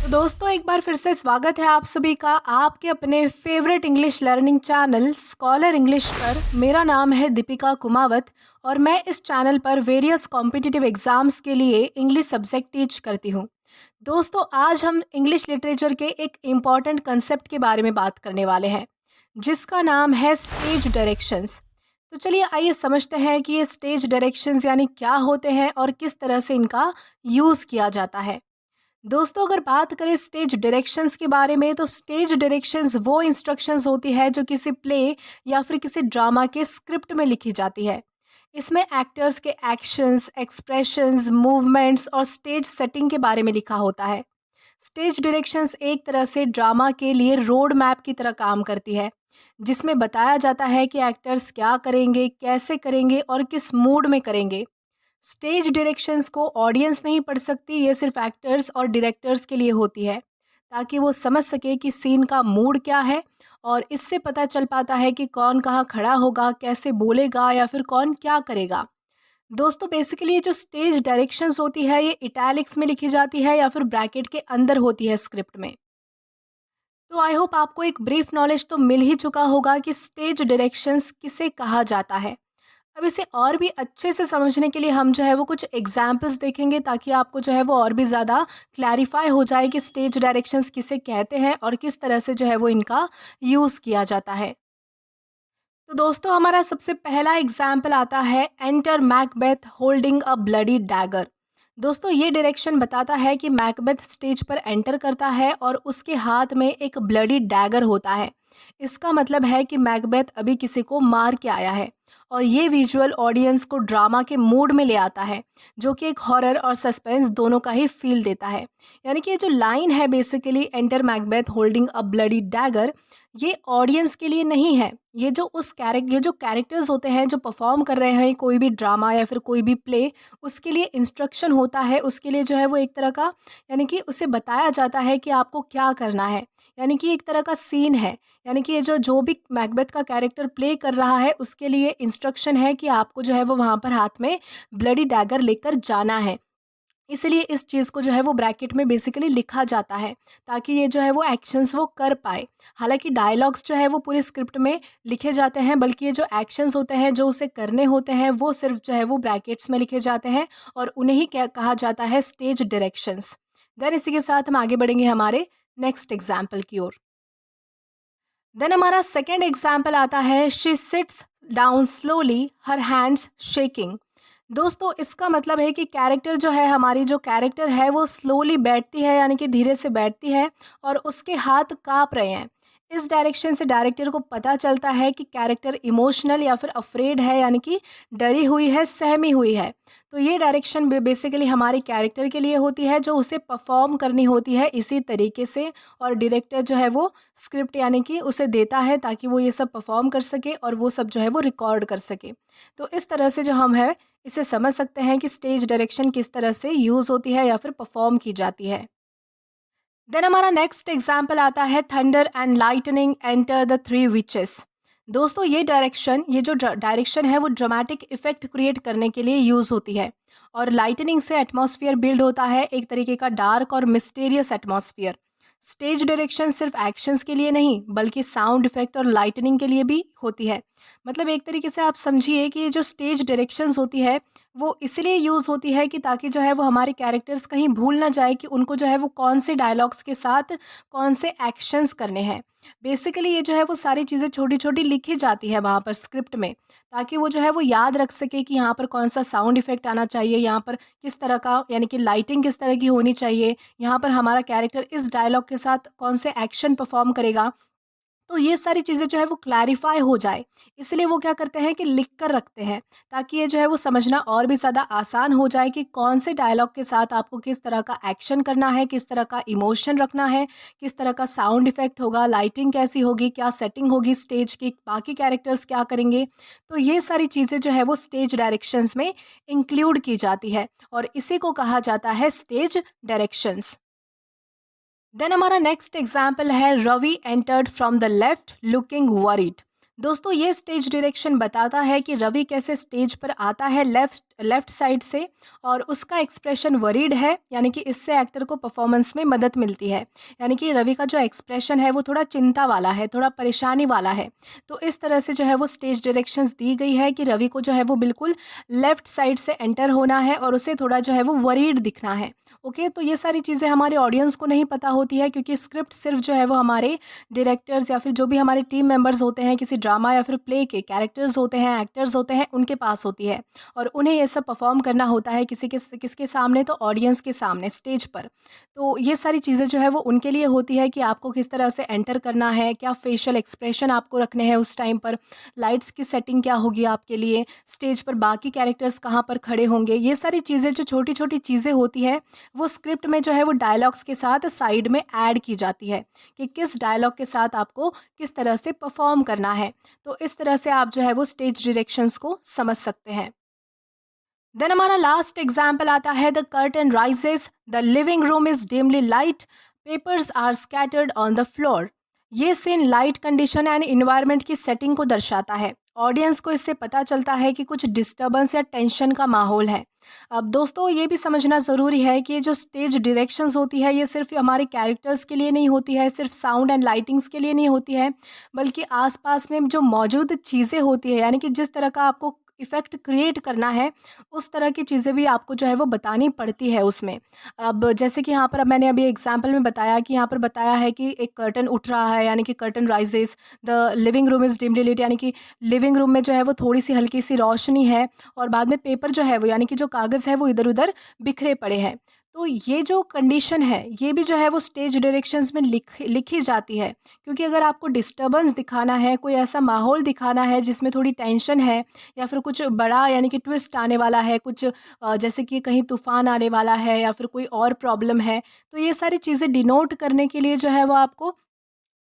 तो दोस्तों एक बार फिर से स्वागत है आप सभी का आपके अपने favourite English learning channel scholar English पर। मेरा नाम है दीपिका कुमावत और मैं इस चैनल पर वेरियस कॉम्पिटिटिव एग्जाम्स के लिए इंग्लिश सब्जेक्ट टीच करती हूँ। दोस्तों आज हम इंग्लिश लिटरेचर के एक इम्पॉर्टेंट कंसेप्ट के बारे में बात करने वाले हैं जिसका नाम है स्टेज डायरेक्शंस। तो चलिए आइए समझते हैं कि ये स्टेज डायरेक्शंस यानी क्या होते हैं और किस तरह से इनका यूज़ किया जाता है। दोस्तों अगर बात करें स्टेज डायरेक्शंस के बारे में तो स्टेज डायरेक्शंस वो इंस्ट्रक्शंस होती है जो किसी प्ले या फिर किसी ड्रामा के स्क्रिप्ट में लिखी जाती है। इसमें एक्टर्स के एक्शंस, एक्सप्रेशंस, मूवमेंट्स और स्टेज सेटिंग के बारे में लिखा होता है। स्टेज डायरेक्शंस एक तरह से ड्रामा के लिए रोड मैप की तरह काम करती है जिसमें बताया जाता है कि एक्टर्स क्या करेंगे, कैसे करेंगे और किस मूड में करेंगे। स्टेज डायरेक्शंस को ऑडियंस नहीं पढ़ सकती, ये सिर्फ एक्टर्स और डायरेक्टर्स के लिए होती है ताकि वो समझ सके कि सीन का मूड क्या है और इससे पता चल पाता है कि कौन कहाँ खड़ा होगा, कैसे बोलेगा या फिर कौन क्या करेगा। दोस्तों बेसिकली ये जो स्टेज डायरेक्शंस होती है ये इटैलिक्स में लिखी जाती है या फिर ब्रैकेट के अंदर होती है स्क्रिप्ट में। तो आई होप आपको एक ब्रीफ नॉलेज तो मिल ही चुका होगा कि स्टेज डायरेक्शंस किसे कहा जाता है। अब इसे और भी अच्छे से समझने के लिए हम जो है वो कुछ एग्जाम्पल्स देखेंगे ताकि आपको जो है वो और भी ज़्यादा क्लैरिफाई हो जाए कि स्टेज डायरेक्शंस किसे कहते हैं और किस तरह से जो है वो इनका यूज़ किया जाता है। तो दोस्तों हमारा सबसे पहला एग्जाम्पल आता है enter Macbeth holding a bloody dagger. दोस्तों ये डायरेक्शन बताता है कि मैकबेथ स्टेज पर एंटर करता है और उसके हाथ में एक ब्लडी डैगर होता है। इसका मतलब है कि मैकबेथ अभी किसी को मार के आया है और ये विजुअल ऑडियंस को ड्रामा के मूड में ले आता है जो कि एक हॉरर और सस्पेंस दोनों का ही फील देता है। यानी कि ये जो लाइन है basically enter Macbeth holding a bloody dagger, ये ऑडियंस के लिए नहीं है। ये जो कैरेक्टर्स होते हैं जो परफॉर्म कर रहे हैं कोई भी ड्रामा या फिर कोई भी प्ले, उसके लिए इंस्ट्रक्शन होता है, उसके लिए जो है वो एक तरह का, यानी कि उसे बताया जाता है कि आपको क्या करना है। यानी कि एक तरह का सीन है, यानी कि ये जो जो भी मैकबेथ का कैरेक्टर प्ले कर रहा है उसके लिए इंस्ट्रक्शन है कि आपको जो है वो वहाँ पर हाथ में ब्लडी डैगर लेकर जाना है। इसलिए इस चीज़ को जो है वो ब्रैकेट में बेसिकली लिखा जाता है ताकि ये जो है वो एक्शंस वो कर पाए। हालांकि डायलॉग्स जो है वो पूरे स्क्रिप्ट में लिखे जाते हैं, बल्कि ये जो एक्शंस होते हैं जो उसे करने होते हैं वो सिर्फ जो है वो ब्रैकेट्स में लिखे जाते हैं और उन्हें ही क्या कहा जाता है, स्टेज डायरेक्शंस। देन इसी के साथ हम आगे बढ़ेंगे हमारे नेक्स्ट एग्जाम्पल की ओर। देन हमारा सेकेंड एग्जाम्पल आता है she seats down slowly her hands shaking. दोस्तों इसका मतलब है कि कैरेक्टर जो है, हमारी जो कैरेक्टर है वो स्लोली बैठती है, यानी कि धीरे से बैठती है और उसके हाथ काँप रहे हैं। इस डायरेक्शन से डायरेक्टर को पता चलता है कि कैरेक्टर इमोशनल या फिर अफ्रेड है, यानी कि डरी हुई है, सहमी हुई है। तो ये डायरेक्शन बेसिकली हमारे कैरेक्टर के लिए होती है जो उसे परफॉर्म करनी होती है इसी तरीके से, और डायरेक्टर जो है वो स्क्रिप्ट यानी कि उसे देता है ताकि वो ये सब परफॉर्म कर सके और वो सब जो है वो रिकॉर्ड कर सके। तो इस तरह से जो हम है इसे समझ सकते हैं कि स्टेज डायरेक्शन किस तरह से यूज़ होती है या फिर परफॉर्म की जाती है। देन हमारा नेक्स्ट एग्जाम्पल आता है thunder and lightning enter the three witches. दोस्तों ये जो डायरेक्शन है वो ड्रामेटिक इफेक्ट क्रिएट करने के लिए यूज़ होती है और लाइटनिंग से एटमॉस्फेयर बिल्ड होता है, एक तरीके का डार्क और मिस्टीरियस एटमॉस्फेयर। स्टेज डायरेक्शन सिर्फ एक्शंस के लिए नहीं बल्कि साउंड इफेक्ट और लाइटनिंग के लिए भी होती है। मतलब एक तरीके से आप समझिए कि ये जो स्टेज डायरेक्शंस होती है वो इसलिए यूज़ होती है कि ताकि जो है वो हमारे कैरेक्टर्स कहीं भूल ना जाए कि उनको जो है वो कौन से डायलॉग्स के साथ कौन से एक्शंस करने हैं। बेसिकली ये जो है वो सारी चीज़ें छोटी छोटी लिखी जाती है वहाँ पर स्क्रिप्ट में ताकि वो जो है वो याद रख सके कि यहाँ पर कौन सा साउंड इफेक्ट आना चाहिए, यहाँ पर किस तरह का यानी कि लाइटिंग किस तरह की होनी चाहिए, यहाँ पर हमारा कैरेक्टर इस डायलॉग के साथ कौन से एक्शन परफॉर्म करेगा। तो ये सारी चीज़ें जो है वो क्लैरिफ़ाई हो जाए, इसलिए वो क्या करते हैं कि लिख कर रखते हैं, ताकि ये जो है वो समझना और भी ज़्यादा आसान हो जाए कि कौन से डायलॉग के साथ आपको किस तरह का एक्शन करना है, किस तरह का इमोशन रखना है, किस तरह का साउंड इफ़ेक्ट होगा, लाइटिंग कैसी होगी, क्या सेटिंग होगी स्टेज की, बाकी कैरेक्टर्स क्या करेंगे। तो ये सारी चीज़ें जो है वो स्टेज डायरेक्शंस में इंक्लूड की जाती है और इसी को कहा जाता है स्टेज डायरेक्शंस। देन हमारा नेक्स्ट एग्जाम्पल है Ravi entered from the left looking worried. दोस्तों ये स्टेज डायरेक्शन बताता है कि रवि कैसे स्टेज पर आता है लेफ्ट साइड से, और उसका एक्सप्रेशन वरीड है, यानी कि इससे एक्टर को परफॉर्मेंस में मदद मिलती है। यानी कि रवि का जो एक्सप्रेशन है वो थोड़ा चिंता वाला है, थोड़ा परेशानी वाला है। तो इस तरह से जो है वो स्टेज डायरेक्शंस दी गई है कि रवि को जो है वो बिल्कुल लेफ्ट साइड से एंटर होना है और उसे थोड़ा जो है वो वरीड दिखना है। ओके, तो ये सारी चीज़ें हमारे ऑडियंस को नहीं पता होती है, क्योंकि स्क्रिप्ट सिर्फ जो है वो हमारे डायरेक्टर्स या फिर जो भी हमारे टीम मेंबर्स होते हैं, किसी ड्रामा या फिर प्ले के कैरेक्टर्स होते हैं, एक्टर्स होते हैं, उनके पास होती है। और उन्हें ये सब परफॉर्म करना होता है किसके सामने, तो ऑडियंस के सामने स्टेज पर। तो ये सारी चीज़ें जो है वो उनके लिए होती है कि आपको किस तरह से एंटर करना है, क्या फेशियल एक्सप्रेशन आपको रखने हैं उस टाइम पर, लाइट्स की सेटिंग क्या होगी आपके लिए, स्टेज पर बाकी कैरेक्टर्स कहाँ पर खड़े होंगे। ये सारी चीज़ें जो छोटी छोटी चीज़ें होती है वो स्क्रिप्ट में जो है वो डायलॉग्स के साथ साइड में ऐड की जाती है कि किस डायलॉग के साथ आपको किस तरह से परफॉर्म करना है। तो इस तरह से आप जो है वो स्टेज डायरेक्शंस को समझ सकते हैं। देन हमारा लास्ट एग्जाम्पल आता है, the curtain rises, the living room is dimly lit, papers are scattered on the floor. ये scene light condition and environment की सेटिंग को दर्शाता है। ऑडियंस को इससे पता चलता है कि कुछ डिस्टर्बेंस या टेंशन का माहौल है। अब दोस्तों ये भी समझना ज़रूरी है कि ये जो स्टेज डायरेक्शंस होती है ये सिर्फ हमारे कैरेक्टर्स के लिए नहीं होती है, सिर्फ साउंड एंड लाइटिंग्स के लिए नहीं होती है, बल्कि आसपास में जो मौजूद चीज़ें होती है, यानी कि जिस तरह का आपको इफ़ेक्ट क्रिएट करना है उस तरह की चीज़ें भी आपको जो है वो बतानी पड़ती है उसमें। अब जैसे कि यहाँ पर अब मैंने अभी एग्जांपल में बताया कि यहाँ पर बताया है कि एक कर्टन उठ रहा है, यानी कि curtain rises, the living room is dimly lit, यानी कि लिविंग रूम में जो है वो थोड़ी सी हल्की सी रोशनी है, और बाद में पेपर जो है वो, यानी कि जो कागज़ है वो इधर-उधर बिखरे पड़े हैं। तो ये जो कंडीशन है ये भी जो है वो स्टेज डायरेक्शंस में लिखी जाती है, क्योंकि अगर आपको डिस्टर्बेंस दिखाना है, कोई ऐसा माहौल दिखाना है जिसमें थोड़ी टेंशन है, या फिर कुछ बड़ा यानी कि ट्विस्ट आने वाला है, कुछ जैसे कि कहीं तूफ़ान आने वाला है या फिर कोई और प्रॉब्लम है, तो ये सारी चीज़ें डिनोट करने के लिए जो है वो आपको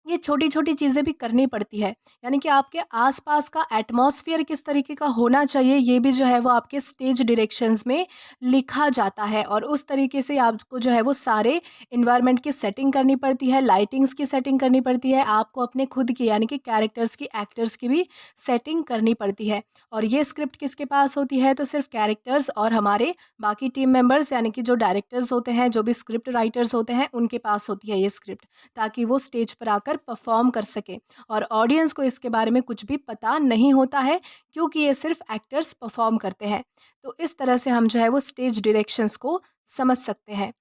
ये छोटी-छोटी चीज़ें भी करनी पड़ती है। यानी कि आपके आस-पास का एटमॉस्फेयर किस तरीके का होना चाहिए, ये भी जो है वो आपके स्टेज डायरेक्शंस में लिखा जाता है, और उस तरीके से आपको जो है वो सारे एनवायरनमेंट की सेटिंग करनी पड़ती है, लाइटिंग्स की सेटिंग करनी पड़ती है, आपको अपने खुद की यानी कि कैरेक्टर्स की, एक्टर्स की भी सेटिंग करनी पड़ती है। और ये स्क्रिप्ट किसके पास होती है, तो सिर्फ़ कैरेक्टर्स और हमारे बाकी टीम मेंबर्स यानी कि जो डायरेक्टर्स होते हैं, जो भी स्क्रिप्ट राइटर्स होते हैं, उनके पास होती है ये स्क्रिप्ट। ताकि वो स्टेज पर आकर परफॉर्म कर सके, और ऑडियंस को इसके बारे में कुछ भी पता नहीं होता है, क्योंकि ये सिर्फ एक्टर्स परफॉर्म करते हैं। तो इस तरह से हम जो है वो स्टेज डायरेक्शंस को समझ सकते हैं।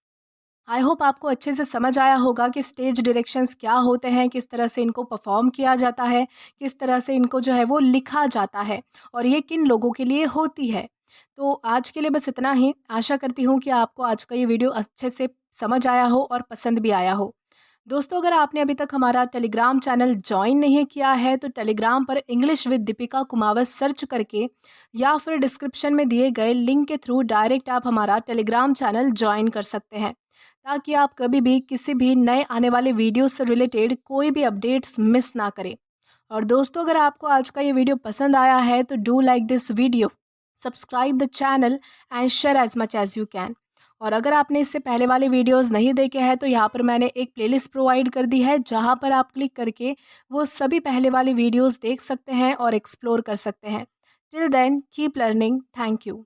आई होप आपको अच्छे से समझ आया होगा कि स्टेज डायरेक्शंस क्या होते हैं, किस तरह से इनको परफॉर्म किया जाता है, किस तरह से इनको जो है वो लिखा जाता है, और ये किन लोगों के लिए होती है। तो आज के लिए बस इतना ही। आशा करती हूँ कि आपको आज का ये वीडियो अच्छे से समझ आया हो और पसंद भी आया हो। दोस्तों अगर आपने अभी तक हमारा टेलीग्राम चैनल ज्वाइन नहीं किया है तो टेलीग्राम पर English with Deepika Kumawat search करके या फिर डिस्क्रिप्शन में दिए गए लिंक के थ्रू डायरेक्ट आप हमारा टेलीग्राम चैनल ज्वाइन कर सकते हैं, ताकि आप कभी भी किसी भी नए आने वाले वीडियो से रिलेटेड कोई भी अपडेट्स मिस ना करें। और दोस्तों अगर आपको आज का ये वीडियो पसंद आया है तो do like this video, subscribe the channel and share as much as you can. और अगर आपने इससे पहले वाले वीडियोस नहीं देखे हैं तो यहाँ पर मैंने एक प्लेलिस्ट प्रोवाइड कर दी है, जहाँ पर आप क्लिक करके वो सभी पहले वाले वीडियोस देख सकते हैं और एक्सप्लोर कर सकते हैं। Till then keep learning. Thank you.